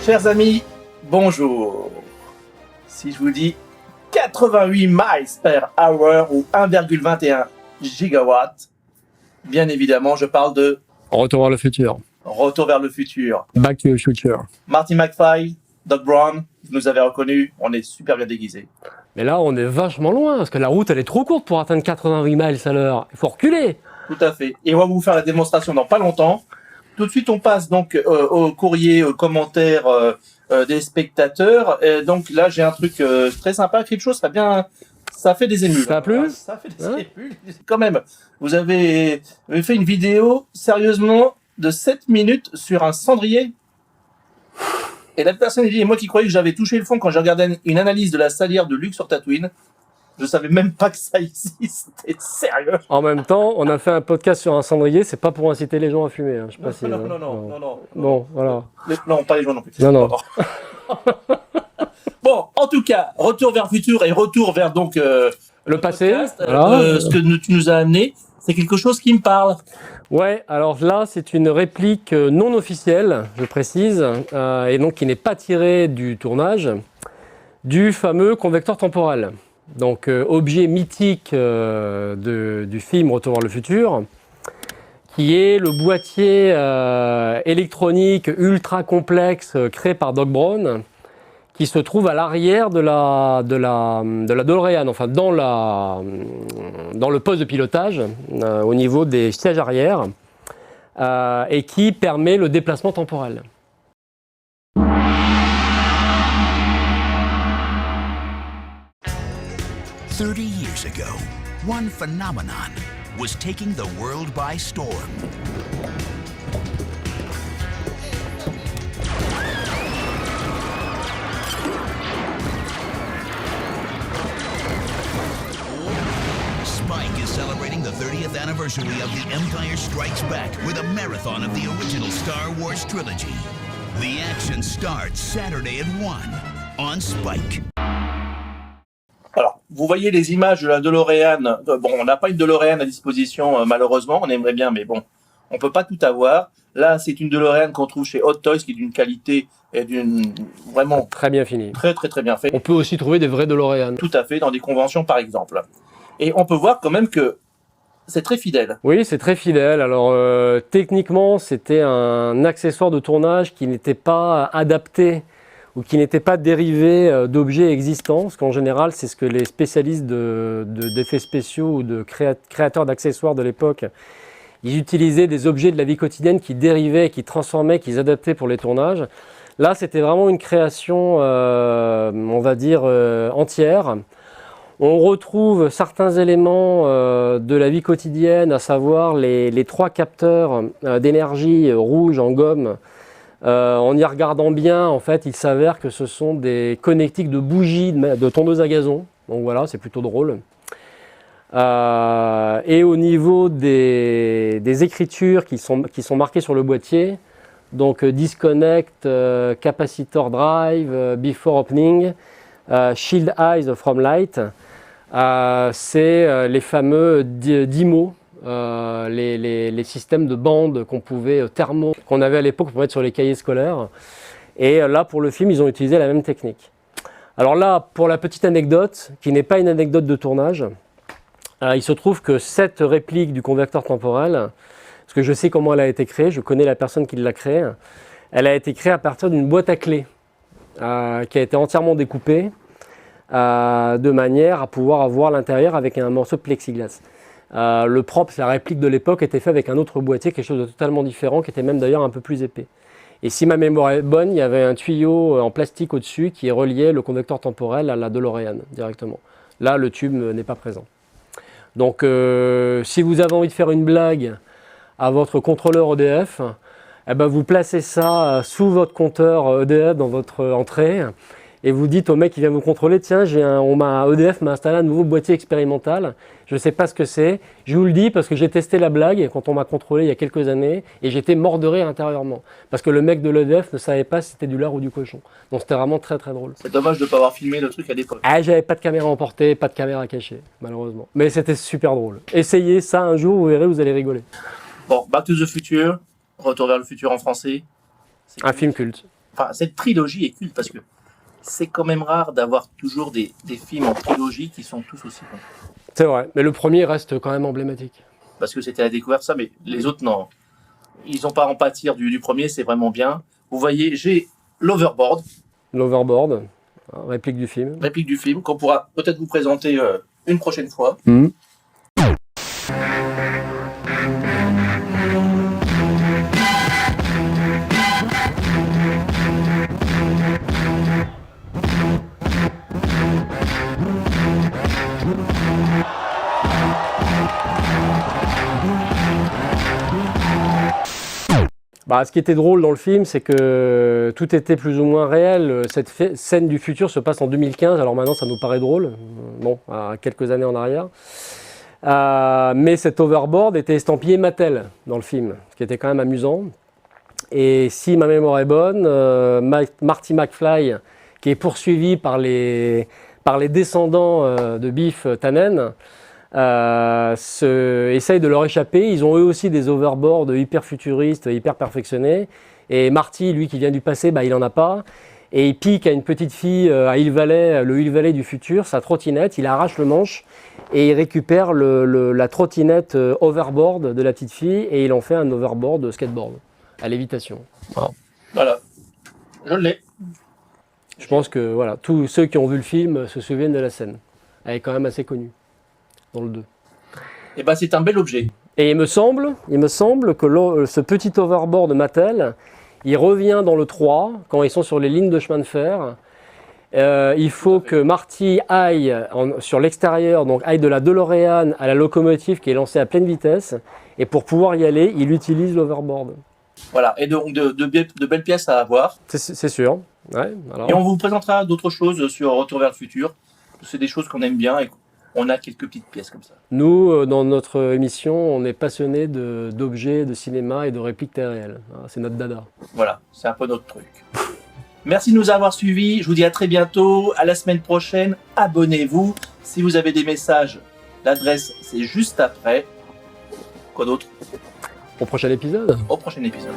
Chers amis, bonjour. Si je vous dis 88 miles per hour ou 1,21 gigawatts, bien évidemment, je parle de Retour vers le futur. Retour vers le futur. Back to the future. Marty McFly, Doc Brown, vous nous avez reconnus, on est super bien déguisés. Mais là, on est vachement loin, parce que la route, elle est trop courte pour atteindre 88 miles à l'heure. Il faut reculer. Tout à fait. Et on va vous faire la démonstration dans pas longtemps. Tout de suite, on passe donc au courrier, aux commentaires des spectateurs. Et donc là, j'ai un truc très sympa. Crypto, ça fait des émules. Ça a plu ? Ça fait des émules. Quand même, vous avez fait une vidéo, sérieusement, de 7 minutes sur un cendrier. Et la personne dit, et moi qui croyais que j'avais touché le fond quand j'ai regardé une analyse de la salière de Luke sur Tatooine, je savais même pas que ça existait, sérieux. En même temps, on a fait un podcast sur un cendrier, c'est pas pour inciter les gens à fumer. Hein. Je sais pas si, non. Bon, voilà. Non, pas les gens non plus. Non. Bon, en tout cas, retour vers le futur et retour vers donc le passé. Podcast, Voilà. ce que tu nous as amené, c'est quelque chose qui me parle. Ouais, alors là, c'est une réplique non officielle, je précise, et donc qui n'est pas tirée du tournage, du fameux convecteur temporel. Donc, objet mythique du film Retour vers le futur, qui est le boîtier électronique ultra complexe créé par Doc Brown, qui se trouve à l'arrière de la DeLorean, enfin dans le poste de pilotage, au niveau des sièges arrière, et qui permet le déplacement temporel. 30 years ago, one phenomenon was taking the world by storm. Spike is celebrating the 30th anniversary of The Empire Strikes Back with a marathon of the original Star Wars trilogy. The action starts Saturday at 1 on Spike. Alors, vous voyez les images de la DeLorean. Bon, on n'a pas une DeLorean à disposition, malheureusement. On aimerait bien, mais bon, on peut pas tout avoir. Là, c'est une DeLorean qu'on trouve chez Hot Toys, qui est d'une qualité et d'une vraiment Très bien fini. très bien fait. On peut aussi trouver des vrais DeLorean. Tout à fait, dans des conventions, par exemple. Et on peut voir quand même que c'est très fidèle. Oui, c'est très fidèle. Alors, techniquement, c'était un accessoire de tournage qui n'était pas adapté ou qui n'était pas dérivé d'objets existants, parce qu'en général, c'est ce que les spécialistes d'effets spéciaux ou de créateurs d'accessoires de l'époque, ils utilisaient des objets de la vie quotidienne qui dérivaient, qui transformaient, qu'ils adaptaient pour les tournages. Là, c'était vraiment une création, on va dire, entière. On retrouve certains éléments de la vie quotidienne, à savoir les 3 capteurs d'énergie rouge en gomme. En y regardant bien, en fait, il s'avère que ce sont des connectiques de bougies de tondeuse à gazon. Donc voilà, c'est plutôt drôle. Et au niveau des écritures qui sont marquées sur le boîtier, donc disconnect, capacitor drive, before opening, shield eyes from light, c'est les fameux DIMO. Les systèmes de bandes qu'on pouvait thermo, qu'on avait à l'époque pour mettre sur les cahiers scolaires. Et là, pour le film, ils ont utilisé la même technique. Alors là, pour la petite anecdote, qui n'est pas une anecdote de tournage, il se trouve que cette réplique du convecteur temporel, parce que je sais comment elle a été créée, je connais la personne qui l'a créée, elle a été créée à partir d'une boîte à clés qui a été entièrement découpée de manière à pouvoir avoir l'intérieur avec un morceau de plexiglas. Le propre, la réplique de l'époque, était fait avec un autre boîtier, quelque chose de totalement différent, qui était même d'ailleurs un peu plus épais. Et si ma mémoire est bonne, il y avait un tuyau en plastique au-dessus qui reliait le convecteur temporel à la DeLorean directement. Là, le tube n'est pas présent. Donc, si vous avez envie de faire une blague à votre contrôleur EDF, eh ben, vous placez ça sous votre compteur EDF dans votre entrée. Et vous dites au mec qui vient vous contrôler, tiens, EDF m'a installé un nouveau boîtier expérimental, je ne sais pas ce que c'est, je vous le dis parce que j'ai testé la blague quand on m'a contrôlé il y a quelques années et j'étais mort de rire intérieurement. Parce que le mec de l'EDF ne savait pas si c'était du lard ou du cochon. Donc c'était vraiment très très drôle. C'est dommage de ne pas avoir filmé le truc à l'époque. Ah, j'avais pas de caméra emportée, pas de caméra cachée, malheureusement. Mais c'était super drôle. Essayez ça un jour, vous verrez, vous allez rigoler. Bon, Back to the Future, Retour vers le futur en français. Un film culte. Enfin, cette trilogie est culte parce que c'est quand même rare d'avoir toujours des films en trilogie qui sont tous aussi bons. C'est vrai, mais le premier reste quand même emblématique. Parce que c'était la découverte, ça, mais les autres, non. Ils n'ont pas à en pâtir du premier, c'est vraiment bien. Vous voyez, j'ai l'Overboard, L'Overboard, réplique du film. réplique du film, qu'on pourra peut-être vous présenter une prochaine fois. Bah, ce qui était drôle dans le film, c'est que tout était plus ou moins réel. Cette scène du futur se passe en 2015, alors maintenant ça nous paraît drôle, bon, à quelques années en arrière. Mais cet overboard était estampillé Mattel dans le film, ce qui était quand même amusant. Et si ma mémoire est bonne, Marty McFly, qui est poursuivi par les descendants de Biff Tannen, essayent de leur échapper. Ils ont eux aussi des overboards hyper futuristes, hyper perfectionnés. Et Marty, lui qui vient du passé, bah, il n'en a pas. Et il pique à une petite fille à Hill Valley, le Hill Valley du futur, sa trottinette. Il arrache le manche et il récupère la trottinette overboard de la petite fille et il en fait un overboard skateboard à lévitation. Voilà, je l'ai. Je pense que voilà, tous ceux qui ont vu le film se souviennent de la scène. Elle est quand même assez connue dans le 2. Et ben c'est un bel objet. Et il me semble que ce petit overboard Mattel, il revient dans le 3, quand ils sont sur les lignes de chemin de fer. Il faut que Marty aille sur l'extérieur, donc aille de la DeLorean à la locomotive qui est lancée à pleine vitesse. Et pour pouvoir y aller, il utilise l'overboard. Voilà, et donc de belles pièces à avoir. C'est sûr. Ouais, alors. Et on vous présentera d'autres choses sur Retour vers le futur. C'est des choses qu'on aime bien et on a quelques petites pièces comme ça. Nous, dans notre émission, on est passionnés d'objets, de cinéma et de répliques réelles. C'est notre dada. Voilà, c'est un peu notre truc. Merci de nous avoir suivis. Je vous dis à très bientôt. À la semaine prochaine. Abonnez-vous. Si vous avez des messages, l'adresse c'est juste après. Quoi d'autre? Au prochain épisode. Au prochain épisode.